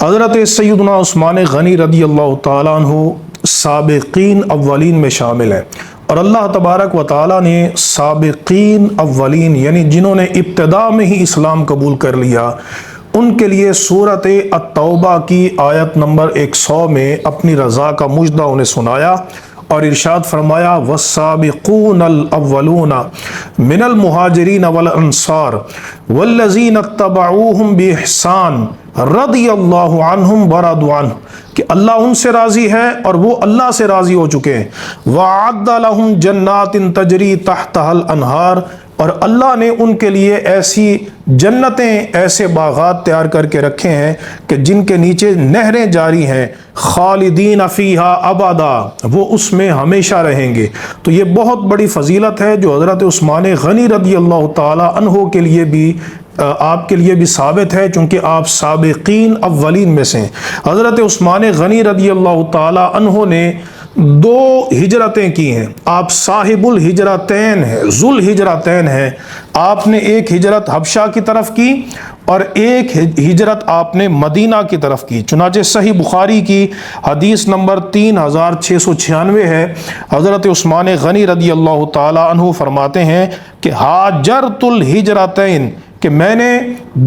حضرت سیدنا عثمان غنی رضی اللہ تعالیٰ عنہ سابقین اولین میں شامل ہیں، اور اللہ تبارک و تعالیٰ نے سابقین اولین یعنی جنہوں نے ابتدا میں ہی اسلام قبول کر لیا ان کے لیے سورۃ التوبہ کی آیت نمبر 100 میں اپنی رضا کا مژدہ انہیں سنایا اور ارشاد فرمایا والسابقون الاولون من المہاجرین والانصار والذین اتبعوہم باحسان رضی اللہ عنہم ورضوا عنہ، کہ اللہ ان سے راضی ہے اور وہ اللہ سے راضی ہو چکے ہیں، وَأَعَدَّ لَهُمْ جَنَّاتٍ تَجْرِي تَحْتَهَا الْأَنْهَارُ، اور اللہ نے ان کے لیے ایسی جنتیں، ایسے باغات تیار کر کے رکھے ہیں کہ جن کے نیچے نہریں جاری ہیں، خالدین فیہا ابدا، وہ اس میں ہمیشہ رہیں گے۔ تو یہ بہت بڑی فضیلت ہے جو حضرت عثمان غنی رضی اللہ تعالی عنہ کے لیے بھی آپ کے لیے بھی ثابت ہے، چونکہ آپ سابقین اولین میں سے ہیں۔ حضرت عثمان غنی رضی اللہ تعالی عنہ نے 2 ہجرتیں کی ہیں، آپ صاحب الہجرتین ہیں، ذو الہجرتین ہیں۔ آپ نے ایک ہجرت حبشہ کی طرف کی اور ایک ہجرت آپ نے مدینہ کی طرف کی۔ چنانچہ صحیح بخاری کی حدیث نمبر 3696 ہے، حضرت عثمان غنی رضی اللہ تعالی عنہ فرماتے ہیں کہ ہاجرت الہجرتین، کہ میں نے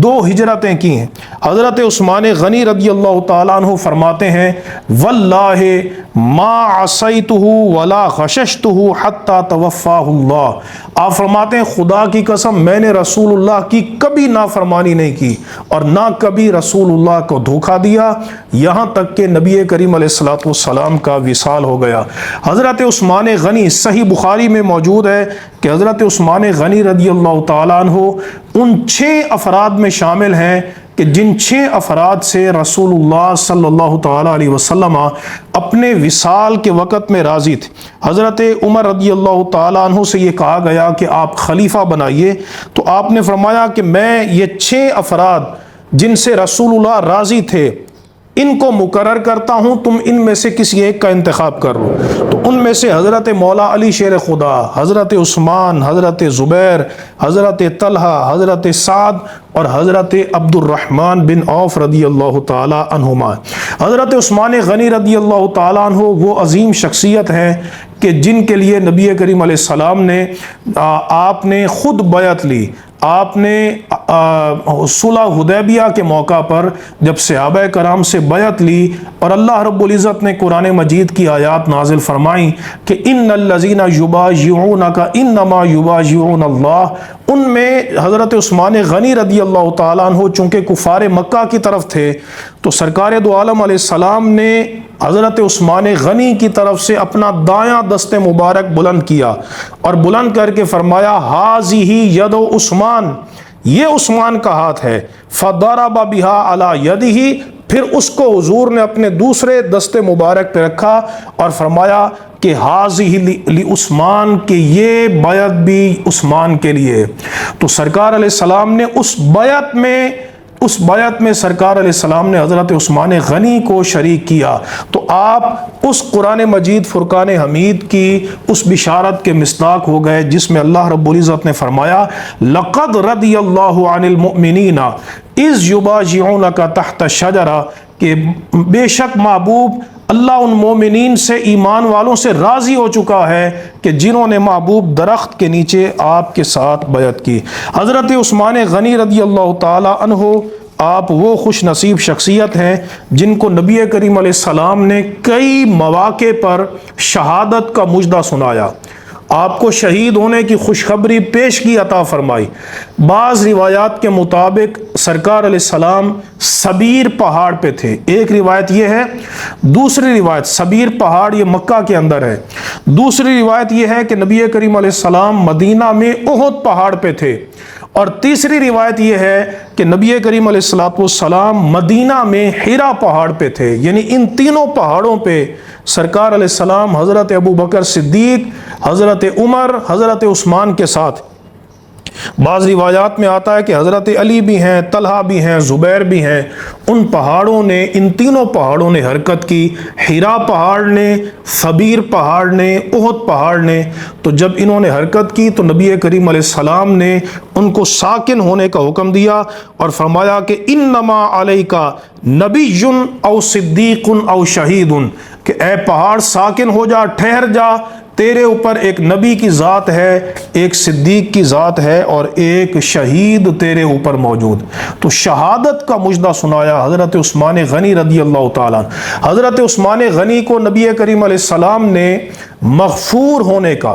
2 ہجرتیں کی ہیں۔ حضرت عثمان غنی رضی اللہ تعالیٰ عنہ فرماتے ہیں واللہ ما عصیتہ ولا غششتہ حتی توفاہ اللہ، آپ فرماتے ہیں خدا کی قسم میں نے رسول اللہ کی کبھی نافرمانی نہیں کی اور نہ کبھی رسول اللہ کو دھوکہ دیا، یہاں تک کہ نبی کریم علیہ الصلوۃ والسلام کا وصال ہو گیا۔ حضرت عثمان غنی صحیح بخاری میں موجود ہے کہ حضرت عثمان غنی رضی اللہ تعالیٰ عنہ ان 6 افراد میں شامل ہیں کہ جن 6 افراد سے رسول اللہ صلی اللہ تعالیٰ علیہ وسلم اپنے وصال کے وقت میں راضی تھے۔ حضرت عمر رضی اللہ تعالیٰ عنہ سے یہ کہا گیا کہ آپ خلیفہ بنائیے، تو آپ نے فرمایا کہ میں یہ 6 افراد جن سے رسول اللہ راضی تھے ان کو مقرر کرتا ہوں، تم ان میں سے کسی ایک کا انتخاب کر لو۔ تو ان میں سے حضرت مولا علی شیر خدا، حضرت عثمان، حضرت زبیر، حضرت طلحہ، حضرت سعد اور حضرت عبد الرحمن بن عوف رضی اللہ تعالی عنہما۔ حضرت عثمان غنی رضی اللہ تعالی عنہ وہ عظیم شخصیت ہیں کہ جن کے لیے نبی کریم علیہ السلام نے آپ نے خود بیعت لی۔ آپ نے صلح حدیبیہ کے موقع پر جب صحابہ کرام سے بیعت لی اور اللہ رب العزت نے قرآن مجید کی آیات نازل فرمائیں کہ ان الذین یبایعونک انما یبایعون اللہ، ان میں حضرت عثمان غنی رضی اللہ تعالیٰ عنہ چونکہ کفار مکہ کی طرف تھے تو سرکار دو عالم علیہ السلام نے حضرت عثمان غنی کی طرف سے اپنا دایاں دست مبارک بلند کیا اور بلند کر کے فرمایا ہذہ ید عثمان، یہ عثمان کا ہاتھ ہے، فضرب بها علی یدہ، پھر اس کو حضور نے اپنے دوسرے دست مبارک پہ رکھا اور فرمایا کہ ہذہ لعثمان، کہ یہ بیعت بھی عثمان کے لیے۔ تو سرکار علیہ السلام نے اس بیعت میں سرکار علیہ السلام نے حضرت عثمان غنی کو شریک کیا۔ تو آپ اس قرآن مجید فرقان حمید کی اس بشارت کے مصداق ہو گئے جس میں اللہ رب العزت نے فرمایا لقد رضی اللہ عن المؤمنین اذ یبایعونک تحت الشجرہ، کہ بے شک محبوب اللہ ان مومنین سے، ایمان والوں سے راضی ہو چکا ہے کہ جنہوں نے محبوب درخت کے نیچے آپ کے ساتھ بیعت کی۔ حضرت عثمان غنی رضی اللہ تعالی عنہ آپ وہ خوش نصیب شخصیت ہیں جن کو نبی کریم علیہ السلام نے کئی مواقع پر شہادت کا مژدہ سنایا، آپ کو شہید ہونے کی خوشخبری پیش کی، عطا فرمائی۔ بعض روایات کے مطابق سرکار علیہ السلام سبیر پہاڑ پہ تھے، ایک روایت یہ ہے، دوسری روایت سبیر پہاڑ یہ مکہ کے اندر ہے، دوسری روایت یہ ہے کہ نبی کریم علیہ السلام مدینہ میں احد پہاڑ پہ تھے، اور تیسری روایت یہ ہے کہ نبی کریم علیہ السلام مدینہ میں حرا پہاڑ پہ تھے۔ یعنی ان تینوں پہاڑوں پہ سرکار علیہ السلام حضرت ابو بکر صدیق، حضرت عمر، حضرت عثمان کے ساتھ بعض روایات میں آتا ہے کہ حضرت علی بھی ہیں، طلحہ بھی ہیں، زبیر بھی ہیں، ان پہاڑوں نے، ان تینوں پہاڑوں نے حرکت کی، حرا پہاڑ نے، ثبیر پہاڑ نے، احد پہاڑ نے۔ تو جب انہوں نے حرکت کی تو نبی کریم علیہ السلام نے ان کو ساکن ہونے کا حکم دیا اور فرمایا کہ انما علیک نبی او صدیق او شہید، کہ اے پہاڑ ساکن ہو جا، ٹھہر جا، تیرے اوپر ایک نبی کی ذات ہے، ایک صدیق کی ذات ہے اور ایک شہید تیرے اوپر موجود۔ تو شہادت کا مجدہ سنایا حضرت عثمان غنی رضی اللہ تعالیٰ عنہ۔ حضرت عثمان غنی کو نبی کریم علیہ السلام نے مغفور ہونے کا،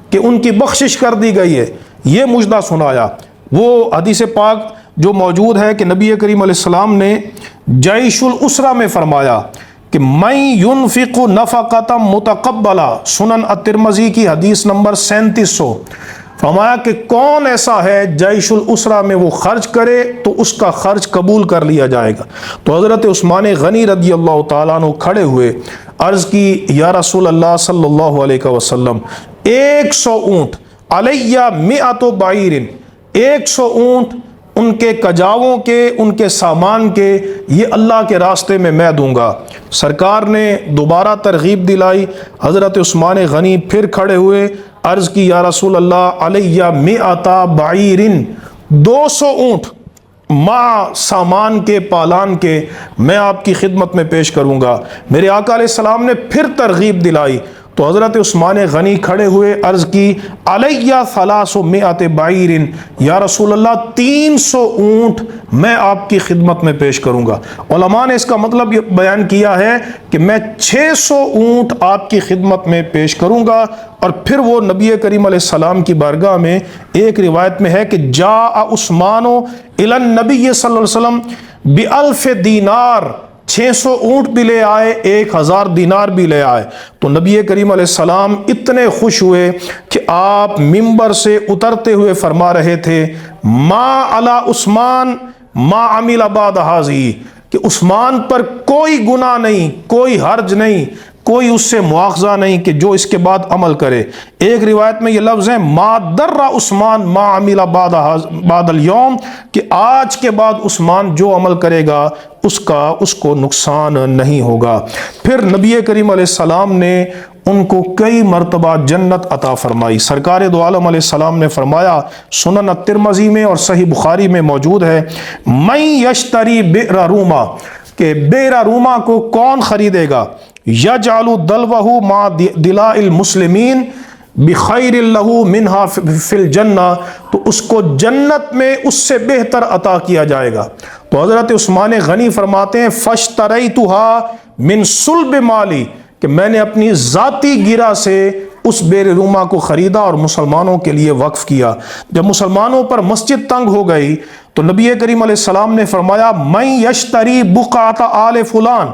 کہ ان کی بخشش کر دی گئی ہے، یہ مجدہ سنایا۔ وہ حدیث پاک جو موجود ہے کہ نبی کریم علیہ السلام نے جیش الاسرہ میں فرمایا کہ من ينفق نفقۃ متقبلہ، سنن الترمذی کی حدیث نمبر 3700، فرمایا کہ کون ایسا ہے جیش الاسرہ میں وہ خرچ کرے تو اس کا خرچ قبول کر لیا جائے گا۔ تو حضرت عثمان غنی رضی اللہ تعالیٰ عنہ کھڑے ہوئے، عرض کی یا رسول اللہ صلی اللہ علیہ وسلم 100 اونٹ، علیہ 100 بعیر، 100 اونٹ ان کے کجاووں کے، ان کے سامان کے، یہ اللہ کے راستے میں دوں گا۔ سرکار نے دوبارہ ترغیب دلائی، حضرت عثمان غنی پھر کھڑے ہوئے، عرض کی یا رسول اللہ علیہ 100 بعیر، 200 اونٹ ماں سامان کے، پالان کے، میں آپ کی خدمت میں پیش کروں گا۔ میرے آقا علیہ السلام نے پھر ترغیب دلائی تو حضرت عثمان غنی کھڑے ہوئے، عرض کی علیہ 300 بعیر، یا رسول اللہ 300 اونٹ میں آپ کی خدمت میں پیش کروں گا۔ علماء نے اس کا مطلب یہ بیان کیا ہے کہ میں 600 اونٹ آپ کی خدمت میں پیش کروں گا۔ اور پھر وہ نبی کریم علیہ السلام کی بارگاہ میں، ایک روایت میں ہے کہ جاء عثمان الی النبی صلی اللہ علیہ وسلم ب1000 دینار، 600 اونٹ بھی لے آئے، 1000 دینار بھی لے آئے۔ تو نبی کریم علیہ السلام اتنے خوش ہوئے کہ آپ منبر سے اترتے ہوئے فرما رہے تھے ما علی عثمان ما عمل بعد ھذہ، کہ عثمان پر کوئی گناہ نہیں، کوئی حرج نہیں، کوئی اس سے مواخذہ نہیں کہ جو اس کے بعد عمل کرے۔ ایک روایت میں یہ لفظ ہے ما در عثمان ما عمل بعد اليوم، کہ آج کے بعد عثمان جو عمل کرے گا اس کو نقصان نہیں ہوگا۔ پھر نبی کریم علیہ السلام نے ان کو کئی مرتبہ جنت عطا فرمائی۔ سرکار دو عالم علیہ السلام نے فرمایا، سنن الترمذی میں اور صحیح بخاری میں موجود ہے، من یشتری بئر روما، کہ بئر روما کو کون خریدے گا، یجعل دلوہ مع دلاء المسلمین بخیر لہ منہا فی الجنہ، تو اس کو جنت میں اس سے بہتر عطا کیا جائے گا۔ تو حضرت عثمان غنی فرماتے ہیں فاشتریتھا من صلب مالی، کہ میں نے اپنی ذاتی گرہ سے اس بئر روما کو خریدا اور مسلمانوں کے لیے وقف کیا۔ جب مسلمانوں پر مسجد تنگ ہو گئی تو نبی کریم علیہ السلام نے فرمایا من یشتری بقعۃ آل فلان،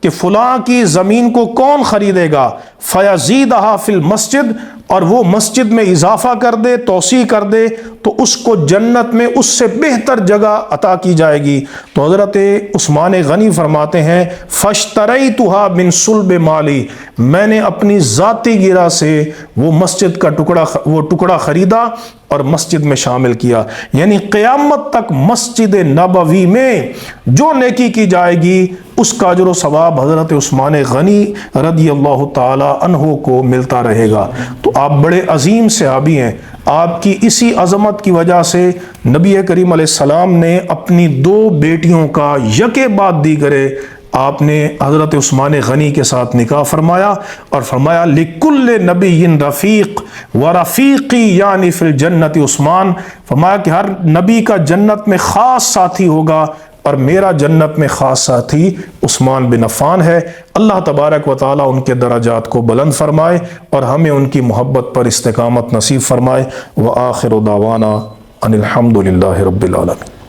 کہ فلاں کی زمین کو کون خریدے گا، فیزیدھا فی المسجد، اور وہ مسجد میں اضافہ کر دے، توسیع کر دے، تو اس کو جنت میں اس سے بہتر جگہ عطا کی جائے گی۔ تو حضرت عثمان غنی فرماتے ہیں فاشتریتھا من صلب مالی، میں نے اپنی ذاتی گرہ سے وہ مسجد کا ٹکڑا خریدا اور مسجد میں شامل کیا۔ یعنی قیامت تک مسجد نبوی میں جو نیکی کی جائے گی اس کا اجر و ثواب حضرت عثمان غنی رضی اللہ تعالی عنہ کو ملتا رہے گا۔ تو آپ بڑے عظیم صحابی ہیں، آپ کی اسی عظمت کی وجہ سے نبی کریم علیہ السلام نے اپنی 2 بیٹیوں کا یکے بعد دیگرے آپ نے حضرت عثمان غنی کے ساتھ نکاح فرمایا اور فرمایا لِكُلِّ نَبِيٍّ رفیق وَرَفِيقِي یعنی فی الجنت عثمان، فرمایا کہ ہر نبی کا جنت میں خاص ساتھی ہوگا اور میرا جنت میں خاص ساتھی عثمان بن عفان ہے۔ اللہ تبارک و تعالی ان کے درجات کو بلند فرمائے اور ہمیں ان کی محبت پر استقامت نصیب فرمائے۔ وآخر دعوانا ان الحمد للہ رب العالمین۔